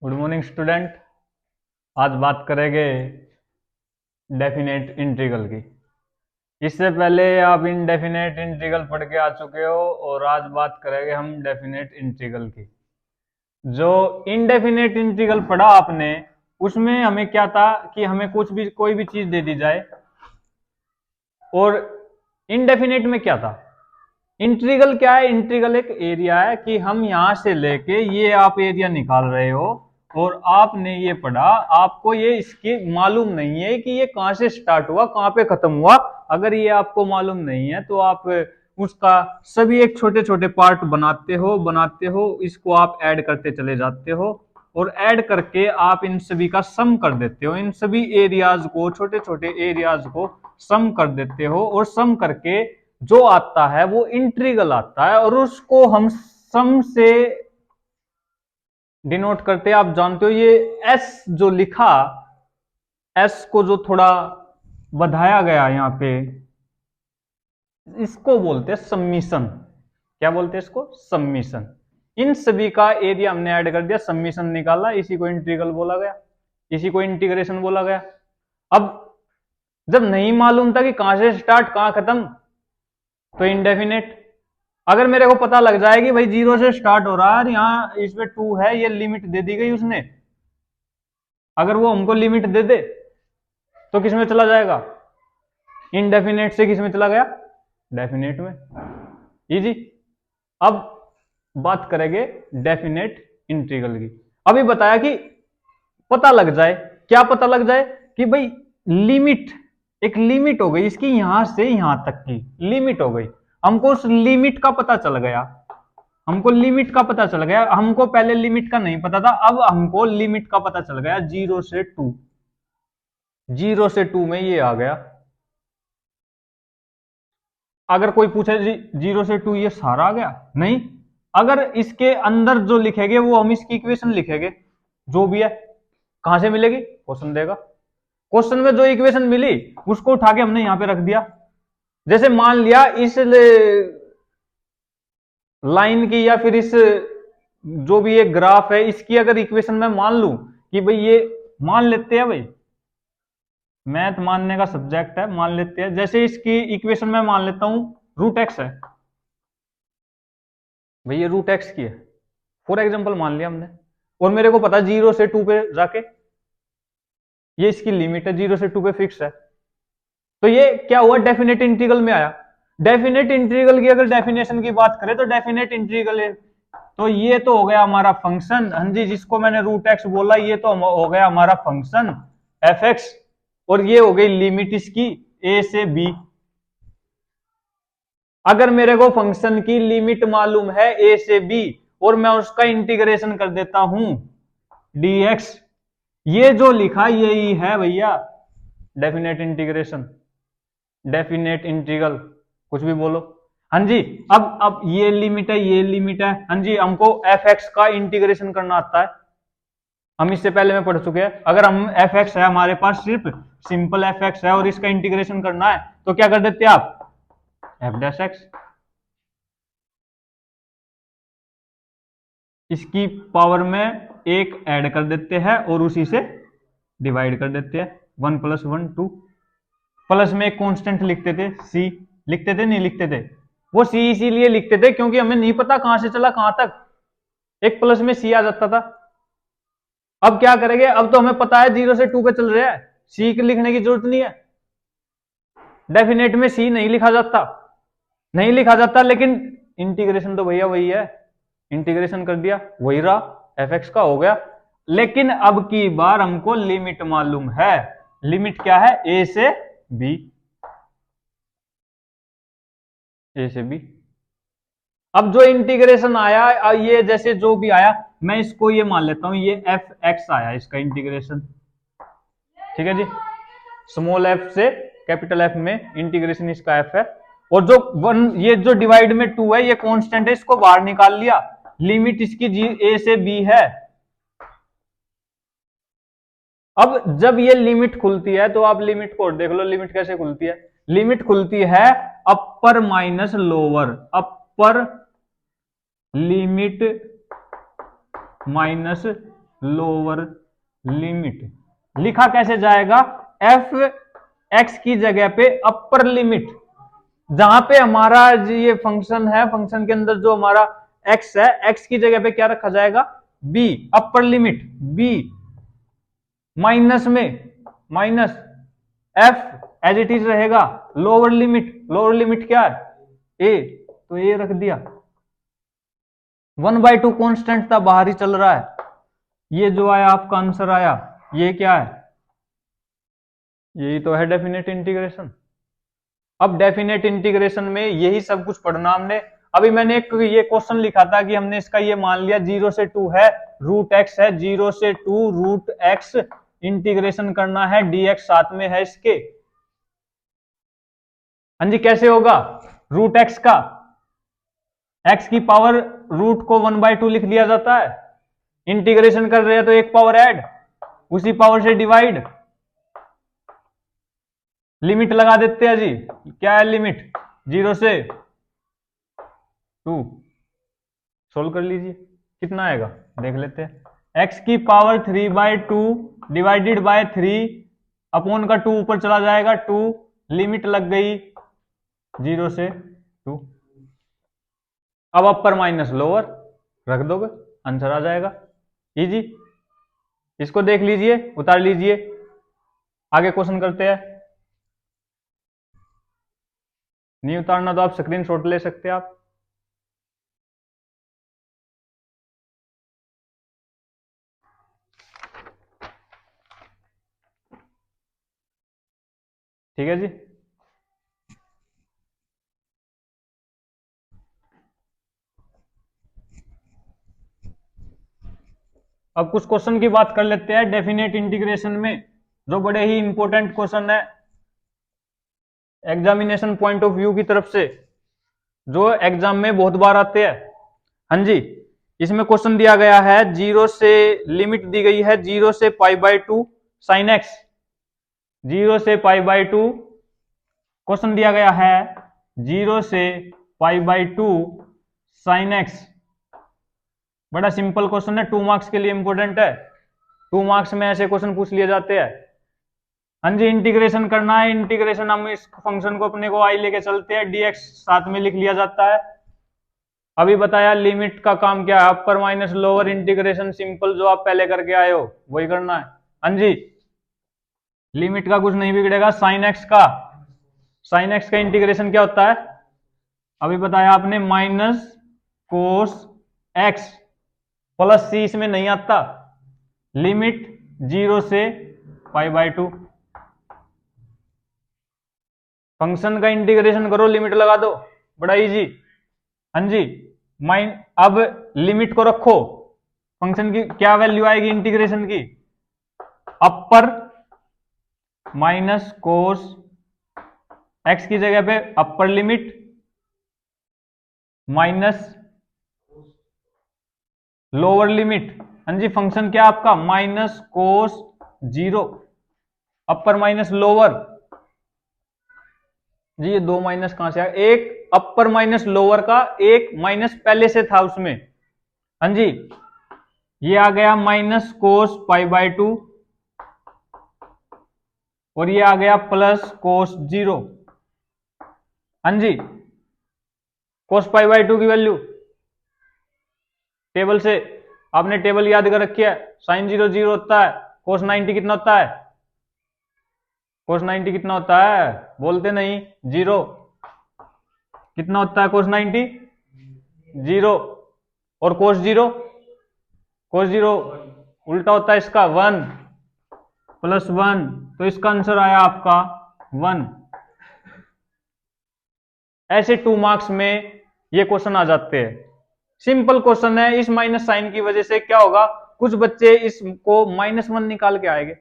Good morning student. आज बात करेंगे डेफिनेट इंटीग्रल की। इससे पहले आप इनडेफिनेट इंटीग्रल पढ़ के आ चुके हो और आज बात करेंगे हम डेफिनेट इंटीग्रल की। जो इनडेफिनेट इंटीग्रल पढ़ा आपने उसमें हमें क्या था कि हमें कुछ भी कोई भी चीज दे दी जाए, और इनडेफिनेट में क्या था, इंटीग्रल क्या है, इंटीग्रल एक एरिया है कि हम यहां से लेके ये आप एरिया निकाल रहे हो और आपने ये पढ़ा, आपको ये इसकी मालूम नहीं है कि ये कहां से स्टार्ट हुआ कहां पे खत्म हुआ। अगर ये आपको मालूम नहीं है तो आप उसका सभी एक छोटे छोटे पार्ट बनाते हो, इसको आप ऐड करते चले जाते हो और ऐड करके आप इन सभी का सम कर देते हो, इन सभी एरियाज को, छोटे छोटे एरियाज को सम कर देते हो और सम करके जो आता है वो इंटीग्रल आता है और उसको हम सम से डिनोट करते हैं। आप जानते हो ये एस जो लिखा, एस को जो थोड़ा बढ़ाया गया यहां पे, इसको बोलते हैं सम्मिशन। क्या बोलते हैं इसको? सम्मिशन। इन सभी का एरिया हमने ऐड कर दिया, सम्मिशन निकाला, इसी को इंटीग्रल बोला गया, इसी को इंटीग्रेशन बोला गया। अब जब नहीं मालूम था कि कहां से स्टार्ट कहां खत्म, तो इंडेफिनेट। अगर मेरे को पता लग जाए कि भाई जीरो से स्टार्ट हो रहा है, यहाँ इसमें टू है, ये लिमिट दे दी गई उसने, अगर वो हमको लिमिट दे दे तो किस में चला जाएगा? इनडेफिनेट से किस में चला गया? डेफिनेट में। इजी। अब बात करेंगे डेफिनेट इंटीग्रल की। अभी बताया कि पता लग जाए, क्या पता लग जाए कि भाई लिमिट, एक लिमिट हो गई इसकी, यहां से यहां तक की लिमिट हो गई, हमको उस लिमिट का पता चल गया, हमको लिमिट का पता चल गया। हमको पहले लिमिट का नहीं पता था, अब हमको लिमिट का पता चल गया। जीरो से टू, जीरो से टू में ये आ गया। अगर कोई पूछे जी जीरो से टू ये सारा आ गया, नहीं, अगर इसके अंदर जो लिखेंगे वो हम इसकी इक्वेशन लिखेंगे, जो भी है। कहां से मिलेगी? क्वेश्चन देगा, क्वेश्चन में जो इक्वेशन मिली उसको उठा के हमने यहां पे रख दिया। जैसे मान लिया इस लाइन की या फिर इस जो भी एक ग्राफ है इसकी अगर इक्वेशन मैं मान लूं कि भाई ये, मान लेते हैं भाई, मैथ मानने का सब्जेक्ट है, मान लेते हैं, जैसे इसकी इक्वेशन मैं मान लेता हूं रूट एक्स है, भाई ये रूट एक्स की है, फॉर एग्जाम्पल मान लिया हमने, और मेरे को पता जीरो से टू पे जाके ये इसकी लिमिट है, जीरो से टू पे फिक्स है, तो ये क्या हुआ? डेफिनेट इंटीग्रल में आया। डेफिनेट इंटीग्रल की अगर डेफिनेशन की बात करें तो डेफिनेट इंटीग्रल है, तो ये तो हो गया हमारा फंक्शन, हाँ जी, जिसको मैंने रूट एक्स बोला, ये तो हो गया हमारा फंक्शन एफ एक्स, और ये हो गई लिमिट इसकी ए से बी। अगर मेरे को फंक्शन की लिमिट मालूम है ए से बी और मैं उसका इंटीग्रेशन कर देता हूं dx, ये जो लिखा यही है भैया डेफिनेट इंटीग्रेशन, डेफिनेट इंटीग्रल, कुछ भी बोलो। हाँ जी, अब ये लिमिट है, ये लिमिट है, हाँ जी, हमको एफ एक्स का इंटीग्रेशन करना आता है, हम इससे पहले में पढ़ चुके हैं। अगर हम एफ एक्स है हमारे पास, सिर्फ सिंपल एफ एक्स है और इसका इंटीग्रेशन करना है तो क्या कर देते हैं आप? एफ डैश एक्स, इसकी पावर में एक ऐड कर देते हैं और उसी से डिवाइड कर देते हैं, one plus one two, plus में एक कांस्टेंट लिखते थे सी, लिखते थे नहीं लिखते थे? वो सी इसीलिए लिखते थे क्योंकि हमें नहीं पता कहां से चला कहां तक, एक प्लस में सी आ जाता था। अब क्या करेंगे? अब तो हमें पता है जीरो से टू पे चल रहा है, सी के लिखने की जरूरत नहीं है। डेफिनेट में सी नहीं लिखा जाता, नहीं लिखा जाता, लेकिन इंटीग्रेशन तो भैया वही है, इंटीग्रेशन कर दिया, वही रहा, एफ एक्स का हो गया। लेकिन अब की बार हमको लिमिट मालूम है, लिमिट क्या है? ए से बी, ए से बी। अब जो इंटीग्रेशन आया, ये जैसे जो भी आया, मैं इसको ये मान लेता हूं ये एफ एक्स आया इसका इंटीग्रेशन, ठीक है जी, स्मॉल एफ से कैपिटल एफ में इंटीग्रेशन इसका एफ है, और जो वन, ये जो डिवाइड में टू है ये कांस्टेंट है, इसको बाहर निकाल लिया, लिमिट इसकी जी ए से बी है। अब जब ये लिमिट खुलती है तो आप लिमिट को देख लो, लिमिट कैसे खुलती है? लिमिट खुलती है अपर माइनस लोअर, अपर लिमिट माइनस लोअर लिमिट। लिखा कैसे जाएगा? एफ एक्स की जगह पे अपर लिमिट, जहां पे हमारा ये फंक्शन है, फंक्शन के अंदर जो हमारा एक्स है, एक्स की जगह पे क्या रखा जाएगा? B, upper limit B, minus में minus F as it is रहेगा, लोअर लिमिट क्या है? ए, तो ए रख दिया। 1/2 कॉन्स्टेंट था, बाहर ही चल रहा है। ये जो आया आपका आंसर आया, ये क्या है? यही तो है डेफिनेट इंटीग्रेशन। अब डेफिनेट इंटीग्रेशन में यही सब कुछ पढ़ना हमने। अभी मैंने एक ये क्वेश्चन लिखा था कि हमने इसका ये मान लिया 0 से 2 है, रूट एक्स है, 0 से 2 रूट एक्स इंटीग्रेशन करना है, dx साथ में है इसके। हाँ जी, कैसे होगा? रूट एक्स का, एक्स की पावर रूट को 1/2 लिख लिया जाता है, इंटीग्रेशन कर रहे हैं तो एक पावर ऐड, उसी पावर से डिवाइड, लिमिट लगा देते हैं जी। क्या है लिमिट? 0 से 2। सोल्व कर लीजिए, कितना आएगा देख लेते हैं। एक्स की पावर 3/2 डिवाइडेड बाय 3, अपॉन का 2 ऊपर चला जाएगा 2, लिमिट लग गई 0 से 2। अब अपर माइनस लोअर रख दोगे, आंसर आ जाएगा, इजी। इसको देख लीजिए, उतार लीजिए, आगे क्वेश्चन करते हैं। नहीं उतारना तो आप स्क्रीनशॉट ले सकते हैं आप। ठीक है जी। अब कुछ क्वेश्चन की बात कर लेते हैं डेफिनेट इंटीग्रेशन में, जो बड़े ही इंपॉर्टेंट क्वेश्चन है एग्जामिनेशन पॉइंट ऑफ व्यू की तरफ से, जो एग्जाम में बहुत बार आते हैं। हाँ जी, इसमें क्वेश्चन दिया गया है 0 से, लिमिट दी गई है 0 से π/2 साइन एक्स, 0 से π/2 क्वेश्चन दिया गया है 0 से π/2 साइन एक्स। बड़ा सिंपल क्वेश्चन है, 2 मार्क्स के लिए इंपॉर्टेंट है, 2 मार्क्स में ऐसे क्वेश्चन पूछ लिए जाते हैं। हाँ जी, इंटीग्रेशन करना है, इंटीग्रेशन हम इस फंक्शन को अपने को आई लेके चलते हैं, dx साथ में लिख लिया जाता है। अभी बताया लिमिट का काम क्या है, अपर माइनस लोअर, इंटीग्रेशन सिंपल जो आप पहले करके आए हो वही करना है। हाँ जी, लिमिट का कुछ नहीं बिगड़ेगा, साइन एक्स का, साइन एक्स का इंटीग्रेशन क्या होता है? अभी बताया आपने, माइनस कोस एक्स प्लस सी, इसमें नहीं आता, लिमिट 0 से π/2, फंक्शन का इंटीग्रेशन करो, लिमिट लगा दो, बड़ा इजी। हाँ जी, अब लिमिट को रखो, फंक्शन की क्या वैल्यू आएगी इंटीग्रेशन की? अपर माइनस कोस एक्स की जगह पे upper limit minus lower limit. हाँ जी, फंक्शन क्या आपका? Minus cos 0, upper minus lower जी। ये 2 माइनस कहां से आया? एक अपर माइनस लोअर का, एक माइनस पहले से था उसमें। हाँ जी, ये आ गया माइनस कोस π/2 और ये आ गया प्लस कोस 0। हाँ जी, कोस π/2 की वैल्यू टेबल से, आपने टेबल याद कर रखी है, साइन 0 0 होता है, कोस 90 कितना होता है? कोस 90 कितना होता है? बोलते नहीं, 0। कितना होता है कोस 90? 0। और कोस 0? कोस 0 उल्टा होता है इसका, 1 प्लस 1, तो इसका आंसर आया आपका 1। ऐसे 2 मार्क्स में ये क्वेश्चन आ जाते हैं, सिंपल क्वेश्चन है। इस माइनस साइन की वजह से क्या होगा, कुछ बच्चे इसको -1 निकाल के आएंगे,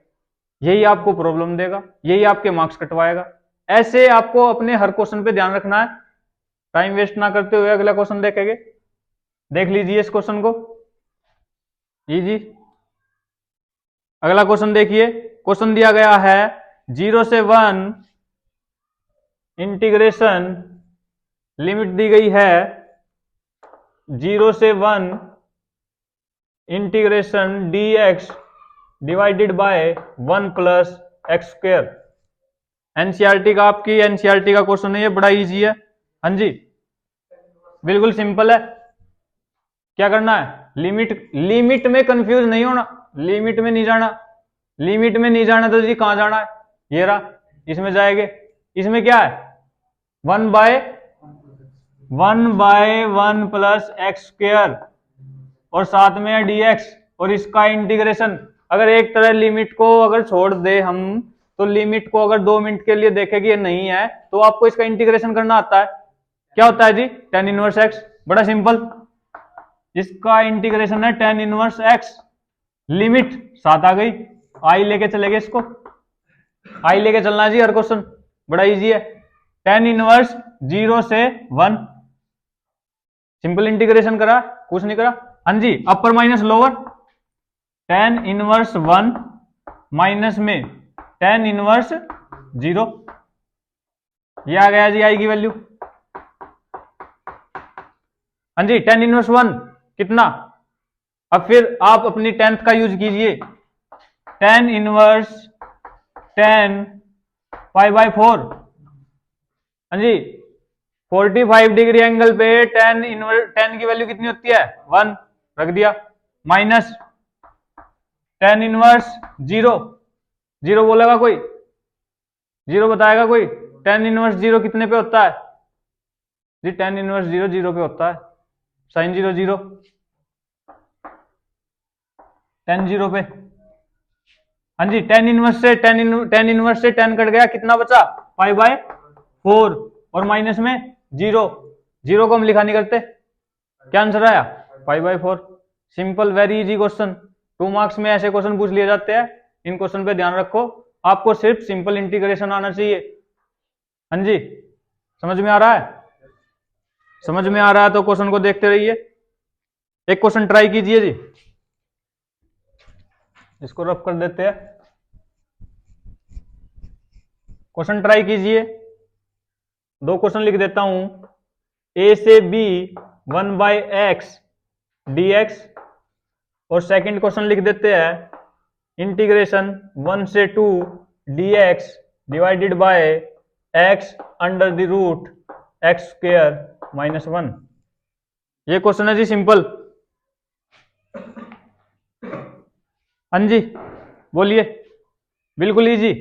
यही आपको प्रॉब्लम देगा, यही आपके मार्क्स कटवाएगा। ऐसे आपको अपने हर क्वेश्चन पे ध्यान रखना है। टाइम वेस्ट ना करते हुए अगला क्वेश्चन देखेंगे, देख लीजिए इस क्वेश्चन को, जी। अगला क्वेश्चन देखिए, क्वेश्चन दिया गया है 0 से 1 इंटीग्रेशन, लिमिट दी गई है 0 से 1 integration dx divided bye 1 plus x square. NCERT का, आपकी एनसीईआरटी का क्वेश्चन है ये, बड़ा इजी है। हाँ जी, बिल्कुल सिंपल है। क्या करना है, लिमिट में कंफ्यूज नहीं होना, लिमिट में नहीं जाना। लिमिट में नहीं जाना तो जी कहां जाना है, ये रहा, इसमें जाएंगे। इसमें क्या है, 1/1 प्लस एक्स स्क्वायर और साथ में है dx और इसका इंटीग्रेशन। अगर एक तरह लिमिट को अगर छोड़ दे हम, तो लिमिट को अगर 2 मिनट के लिए देखें कि ये नहीं है, तो आपको इसका इंटीग्रेशन करना आता है। क्या होता है जी, tan इनवर्स x। बड़ा सिंपल, इसका इंटीग्रेशन है tan इनवर्स x। लिमिट 7 आ गई, आई लेके चलेंगे इसको, आई लेके चलना है जी हर क्वेश्चन, बड़ा इजी है। tan इनवर्स 0 से 1, सिंपल इंटीग्रेशन करा, कुछ नहीं करा। हाँ जी, upper minus lower, tan inverse 1 minus में tan इनवर्स 0, ये आ गया जी आई की वैल्यू। हाँ जी, tan इनवर्स 1 कितना, अब फिर आप अपनी 10th का यूज कीजिए। tan इनवर्स 10 π/4, हाँ जी 45 डिग्री एंगल पे tan की वैल्यू कितनी होती है, 1 रख दिया, माइनस tan इनवर्स 0, 0 बोलेगा कोई, 0 बताएगा कोई, tan इनवर्स 0 कितने पे होता है जी, tan इनवर्स 0 0 पे होता है, sin 0 0, tan 0 पे। हाँ जी, tan इनवर्स से tan कट गया, कितना बचा, π/4 और माइनस में 0, 0 को हम लिखा नहीं करते, क्या आंसर आया, π/4। Simple, very easy question, 2 marks में ऐसे क्वेश्चन पूछ लिए जाते हैं। इन क्वेश्चन पे ध्यान रखो, आपको सिर्फ सिंपल इंटीग्रेशन आना चाहिए। हाँ जी, समझ में आ रहा है, समझ में आ रहा है तो क्वेश्चन को देखते रहिए। एक क्वेश्चन ट्राई कीजिए जी, इसको रफ कर देते हैं, क्वेश्चन ट्राई कीजिए। 2 क्वेश्चन लिख देता हूं, ए से बी 1/x dx और सेकंड क्वेश्चन लिख देते हैं इंटीग्रेशन 1 से 2 dx divided by x under the root x square minus 1। ये क्वेश्चन है जी सिंपल। हाँ जी बोलिए, बिल्कुल इजी।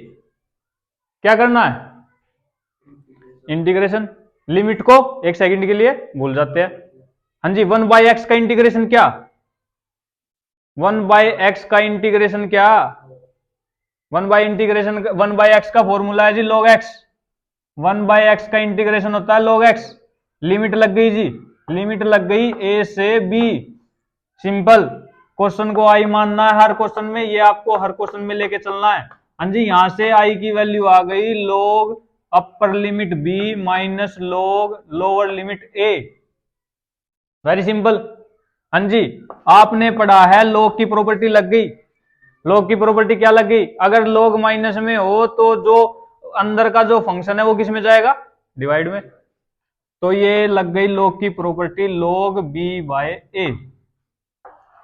क्या करना है, इंटीग्रेशन, लिमिट को 1 सेकंड के लिए भूल जाते हैं। हाँ जी, 1/x का इंटीग्रेशन क्या, 1/x का इंटीग्रेशन क्या, 1/x का फॉर्मूला है जी log x, 1/x का इंटीग्रेशन होता है log x। लिमिट लग गई जी, लिमिट लग गई a से b, सिंपल। क्वेश्चन को आई मानना है हर क्वेश्चन में, ये आपको हर क्वेश्चन में लेके चलना है। हाँ जी, यहां से आई की वैल्यू आ गई log upper limit b minus log lower limit a, very simple. हाँ जी, आपने पढ़ा है log की प्रॉपर्टी लग गई। log की प्रॉपर्टी क्या लग गई, अगर log माइनस में हो तो जो अंदर का जो फंक्शन है वो किस में जाएगा, डिवाइड में। तो ये लग गई log की प्रॉपर्टी log b/a।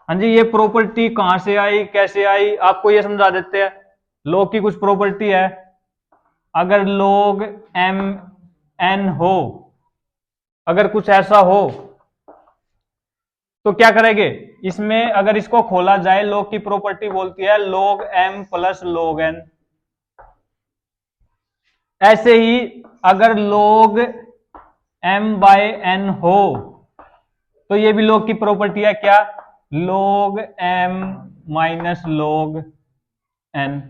हाँ जी, ये प्रॉपर्टी कहां से आई, कैसे आई, आपको ये समझा देते हैं। log की कुछ प्रॉपर्टी है, अगर log mn हो, अगर कुछ ऐसा हो तो क्या करेंगे, इसमें अगर इसको खोला जाए, log की प्रॉपर्टी बोलती है log m plus log n। ऐसे ही अगर log m/n हो तो ये भी log की प्रॉपर्टी है, क्या, log m minus log n।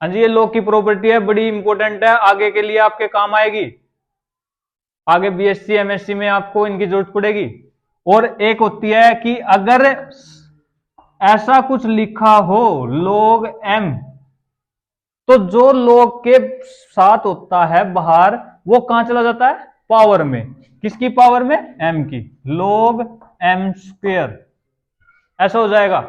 हाँ जी, ये log की प्रॉपर्टी है, बड़ी इंपॉर्टेंट है, आगे के लिए आपके काम आएगी, आगे बीएससी एमएससी में आपको इनकी जरूरत पड़ेगी। और एक होती है कि अगर ऐसा कुछ लिखा हो log m, तो जो log के साथ होता है बाहर, वो कहां चला जाता है, पावर में, किसकी पावर में, m की, log m स्क्वायर, ऐसा हो जाएगा।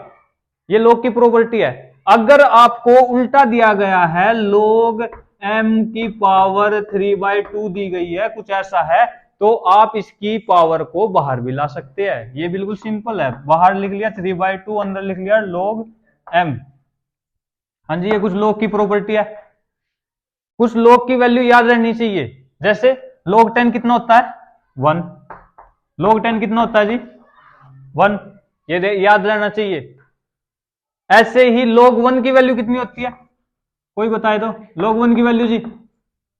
ये log की प्रॉपर्टी है। अगर आपको उल्टा दिया गया है, log m की पावर 3/2 दी गई है, कुछ ऐसा है, तो आप इसकी पावर को बाहर भी ला सकते हैं। ये बिल्कुल सिंपल है, बाहर लिख लिया 3/2, अंदर लिख लिया log m। हाँ जी, ये कुछ log की प्रॉपर्टी है, कुछ log की वैल्यू याद रहनी चाहिए। जैसे log 10 कितना होता है 1, log 10 कितना होता है जी 1, ये याद रहना चाहिए। ऐसे ही log 1 की वैल्यू कितनी होती है, कोई बताए तो। log 1 की वैल्यू जी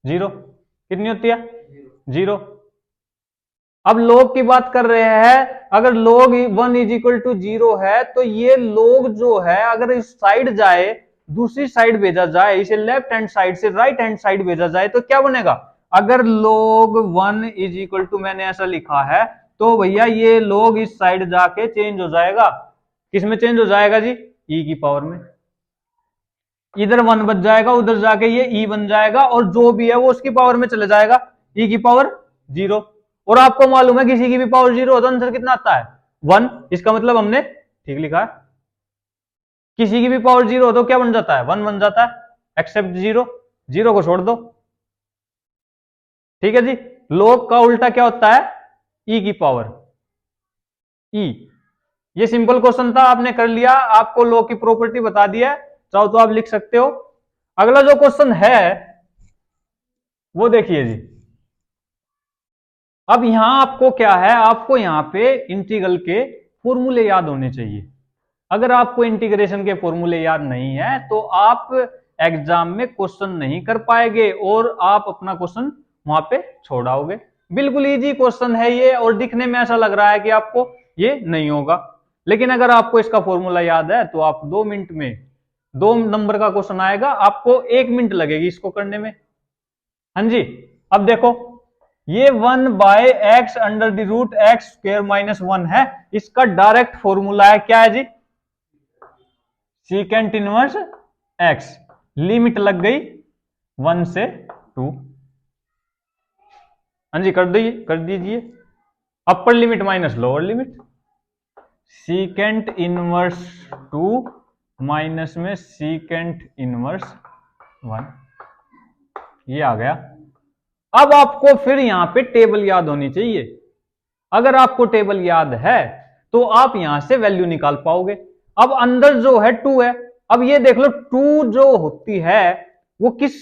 0, कितनी होती है 0। अब log की बात कर रहे हैं, अगर log 1 इज इक्वल टू 0 है तो ये log जो है अगर इस साइड जाए, दूसरी साइड भेजा जाए, इसे लेफ्ट हैंड साइड से राइट हैंड साइड भेजा जाए तो क्या बनेगा। अगर log 1 इज इक्वल टू मैंने ऐसा लिखा है तो भैया ये log इस साइड जाके चेंज हो जाएगा, किस में चेंज हो जाएगा जी e की पावर में। इधर 1 बच जाएगा, उधर जाके ये e बन जाएगा और जो भी है वो उसकी पावर में चले जाएगा, e की पावर 0। और आपको मालूम है किसी की भी पावर 0 हो तो आंसर कितना आता है 1। इसका मतलब हमने ठीक लिखा है, किसी की भी पावर 0 हो तो क्या बन जाता है 1 बन जाता है, एक्सेप्ट 0, 0 को छोड़ दो। ठीक है जी, log का उल्टा क्या होता है e की पावर e। ये सिंपल क्वेश्चन था, आपने कर लिया, आपको log की प्रॉपर्टी बता दी है, चाहो तो आप लिख सकते हो। अगला जो क्वेश्चन है वो देखिए जी। अब यहां आपको क्या है, आपको यहां पे इंटीग्रल के फॉर्मूले याद होने चाहिए। अगर आपको इंटीग्रेशन के फॉर्मूले याद नहीं है तो आप एग्जाम में क्वेश्चन नहीं कर पाएंगे और आप अपना क्वेश्चन वहां पे छोड़ाओगे। बिल्कुल इजी क्वेश्चन है ये, और दिखने में ऐसा लग रहा है कि आपको ये नहीं होगा, लेकिन अगर आपको इसका फॉर्मूला याद है तो आप 2 मिनट में 2 नंबर का क्वेश्चन आएगा, आपको 1 मिनट लगेगी इसको करने में। हाँ जी, अब देखो ये 1/x under the root x square minus 1 है, इसका डायरेक्ट फॉर्मूला है क्या है जी सीकेंट इनवर्स x। लिमिट लग गई 1 से 2। हाँ जी, कर दीजिए upper limit minus lower limit, secant inverse 2 minus में सीकेंट इनवर्स 1, ये आ गया। अब आपको फिर यहां पे टेबल याद होनी चाहिए। अगर आपको टेबल याद है तो आप यहां से वैल्यू निकाल पाओगे। अब अंदर जो है 2 है, अब ये देख लो 2 जो होती है वो किस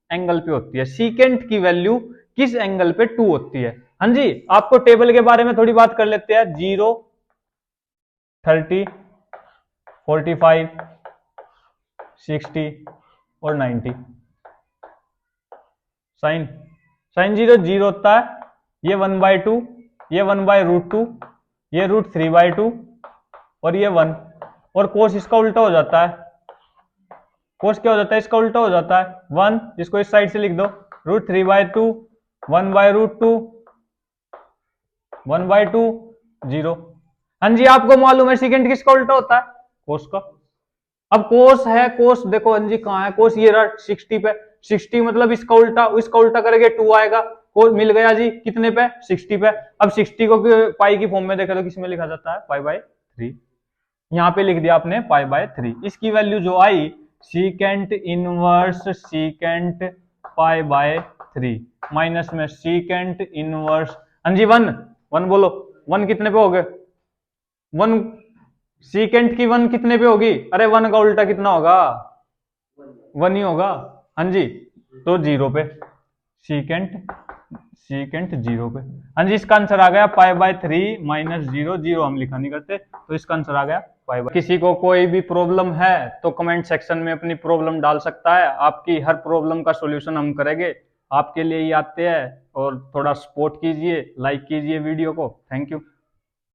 एंगल पे होती है, सीकेंट की वैल्यू किस एंगल पे 2 होती है। हाँ जी, आपको टेबल के बारे में थोड़ी बात कर लेते हैं। 0, 30, 45, 60 और 90। साइन 0 0 होता है, ये 1/2, ये 1/√2, ये √3/2 और ये 1, और कोस इसका उल्टा हो जाता है। कोस क्या हो जाता है, इसका उल्टा हो जाता है 1, इसको इस साइड से लिख दो √3/2, 1/√2, 1/2, 0। हाँ जी, आपको मालूम है सेकंड किसका उल्टा होता है कोस का। अब कोस है, कोस देखो हाँ जी कहां है कोस, ये 60 पे, 60 मतलब इसका उल्टा करेंगे 2 आएगा, कोस मिल गया जी कितने पे 60 पे। अब 60 को पाई की फॉर्म में देखा तो किसमें लिखा जाता है π/3, यहां पे लिख दिया आपने π/3। इसकी वैल्यू जो आई सीकेंट इनवर्स सीकेंट π/3 माइनस में सीकेंट इनवर्स, हाँ जी 1 बोलो 1 कितने पे हो गए 1, सीकेंट की 1 कितने पे होगी, अरे 1 का उल्टा कितना होगा 1 ही होगा। हाँ जी, तो 0 पे सीकेंट 0 पे। हाँ जी, इसका आंसर आ गया π/3 माइनस 0, 0 हम लिखा नहीं करते तो इसका आंसर आ गया π/। किसी को कोई भी प्रॉब्लम है तो कमेंट सेक्शन में अपनी प्रॉब्लम डाल सकता है, आपकी हर प्रॉब्लम का सॉल्यूशन हम करेंगे। आपके लिए ही आते हैं, और थोड़ा सपोर्ट कीजिए, लाइक कीजिए वीडियो को। Thank you.